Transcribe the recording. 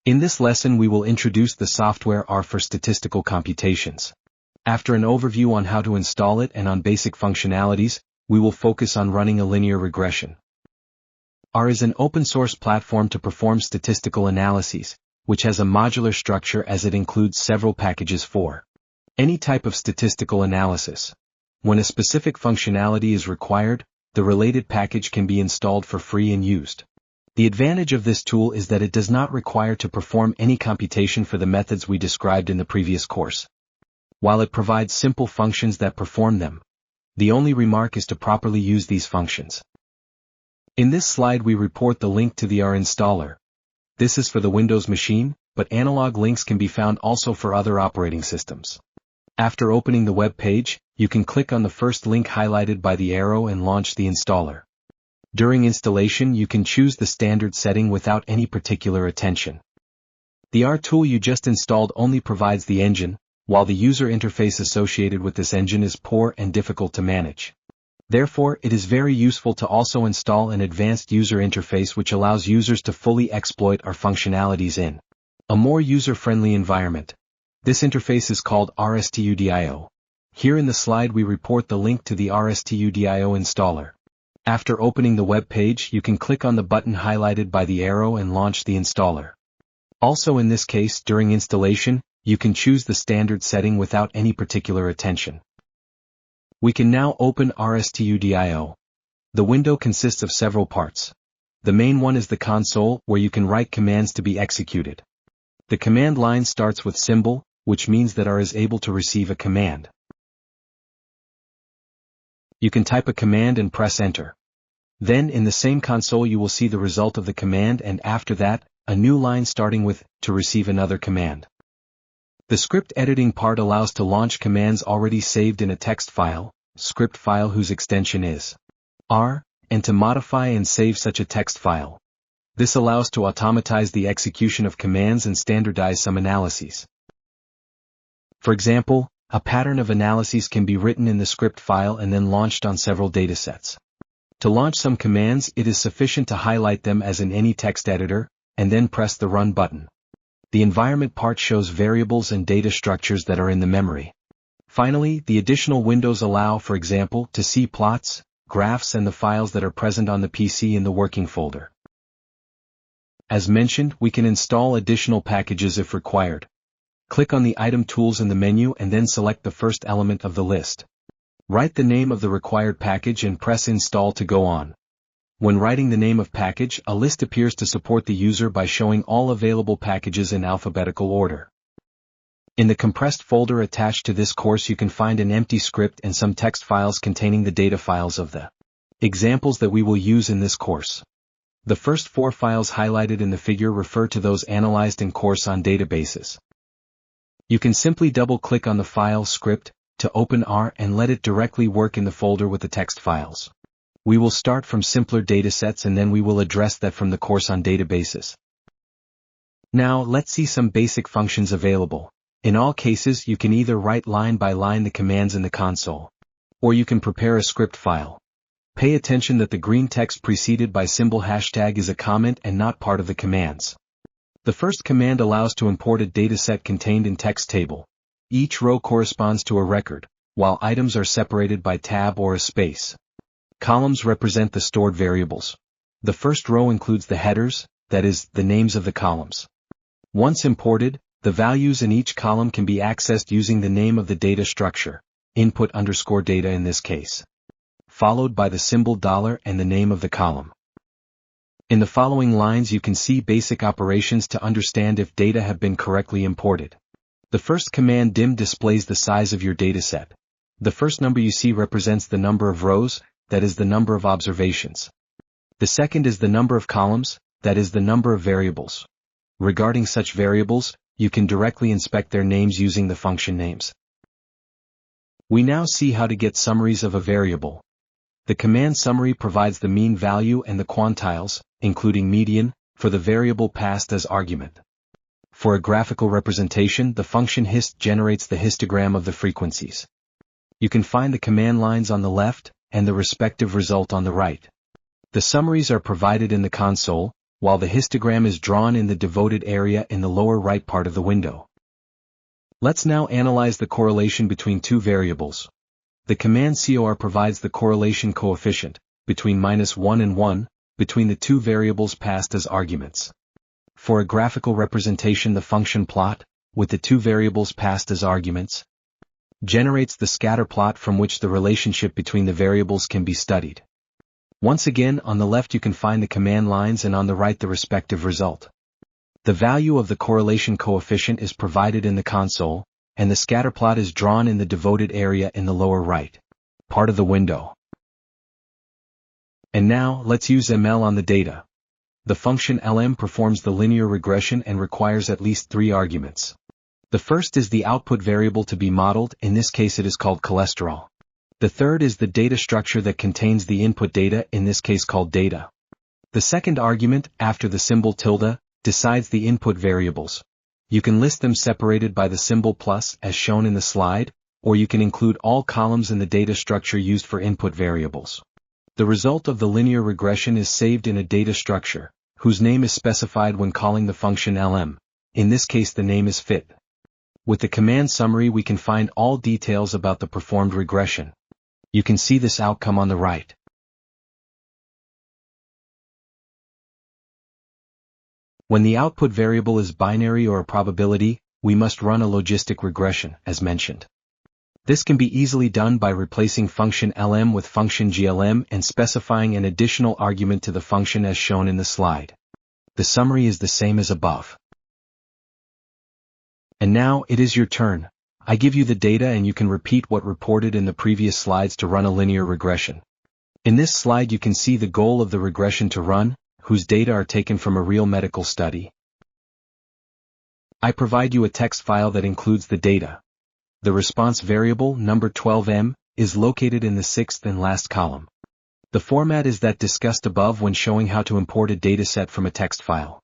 In this lesson we will introduce the software R for statistical computations. After an overview on how to install it and on basic functionalities, we will focus on running a linear regression. R is an open-source platform to perform statistical analyses, which has a modular structure as it includes several packages for any type of statistical analysis. When a specific functionality is required, the related package can be installed for free and used. The advantage of this tool is that it does not require to perform any computation for the methods we described in the previous course. While it provides simple functions that perform them, the only remark is to properly use these functions. In this slide we report the link to the R installer. This is for the Windows machine, but analog links can be found also for other operating systems. After opening the web page, you can click on the first link highlighted by the arrow and launch the installer. During installation you can choose the standard setting without any particular attention. The R tool you just installed only provides the engine, while the user interface associated with this engine is poor and difficult to manage. Therefore, it is very useful to also install an advanced user interface which allows users to fully exploit our functionalities in a more user-friendly environment. This interface is called RStudio. Here in the slide we report the link to the RStudio installer. After opening the web page, you can click on the button highlighted by the arrow and launch the installer. Also in this case, during installation, you can choose the standard setting without any particular attention. We can now open RStudio. The window consists of several parts. The main one is the console, where you can write commands to be executed. The command line starts with symbol, which means that R is able to receive a command. You can type a command and press enter. Then in the same console you will see the result of the command, and after that, a new line starting with to receive another command. The script editing part allows to launch commands already saved in a text file, script file whose extension is R, and to modify and save such a text file. This allows to automatize the execution of commands and standardize some analyses. For example, a pattern of analyses can be written in the script file and then launched on several datasets. To launch some commands, it is sufficient to highlight them as in any text editor, and then press the Run button. The environment part shows variables and data structures that are in the memory. Finally, the additional windows allow, for example, to see plots, graphs and the files that are present on the PC in the working folder. As mentioned, we can install additional packages if required. Click on the item tools in the menu and then select the first element of the list. Write the name of the required package and press install to go on. When writing the name of package, a list appears to support the user by showing all available packages in alphabetical order. In the compressed folder attached to this course you can find an empty script and some text files containing the data files of the examples that we will use in this course. The first 4 files highlighted in the figure refer to those analyzed in course on databases. You can simply double-click on the file script to open R and let it directly work in the folder with the text files. We will start from simpler datasets and then we will address that from the course on databases. Now let's see some basic functions available. In all cases you can either write line by line the commands in the console, or you can prepare a script file. Pay attention that the green text preceded by symbol hashtag is a comment and not part of the commands. The first command allows to import a dataset contained in text table. Each row corresponds to a record, while items are separated by tab or a space. Columns represent the stored variables. The first row includes the headers, that is, the names of the columns. Once imported, the values in each column can be accessed using the name of the data structure, input_data in this case, followed by the symbol $ and the name of the column. In the following lines you can see basic operations to understand if data have been correctly imported. The first command dim displays the size of your dataset. The first number you see represents the number of rows, that is the number of observations. The second is the number of columns, that is the number of variables. Regarding such variables, you can directly inspect their names using the function names. We now see how to get summaries of a variable. The command summary provides the mean value and the quantiles, including median, for the variable passed as argument. For a graphical representation, the function hist generates the histogram of the frequencies. You can find the command lines on the left, and the respective result on the right. The summaries are provided in the console, while the histogram is drawn in the devoted area in the lower right part of the window. Let's now analyze the correlation between two variables. The command COR provides the correlation coefficient, between -1 and 1, between the two variables passed as arguments. For a graphical representation, the function plot, with the two variables passed as arguments, generates the scatter plot from which the relationship between the variables can be studied. Once again, on the left you can find the command lines and on the right the respective result. The value of the correlation coefficient is provided in the console, and the scatter plot is drawn in the devoted area in the lower right part of the window. And now, let's use ML on the data. The function LM performs the linear regression and requires at least 3 arguments. The first is the output variable to be modeled, in this case it is called cholesterol. The third is the data structure that contains the input data, in this case called data. The second argument, after the symbol tilde, decides the input variables. You can list them separated by the symbol plus, as shown in the slide, or you can include all columns in the data structure used for input variables. The result of the linear regression is saved in a data structure, whose name is specified when calling the function LM. In this case the name is fit. With the command summary we can find all details about the performed regression. You can see this outcome on the right. When the output variable is binary or a probability, we must run a logistic regression, as mentioned. This can be easily done by replacing function LM with function GLM and specifying an additional argument to the function as shown in the slide. The summary is the same as above. And now, it is your turn. I give you the data and you can repeat what reported in the previous slides to run a linear regression. In this slide you can see the goal of the regression to run, whose data are taken from a real medical study. I provide you a text file that includes the data. The response variable, number 12M, is located in the 6th and last column. The format is that discussed above when showing how to import a dataset from a text file.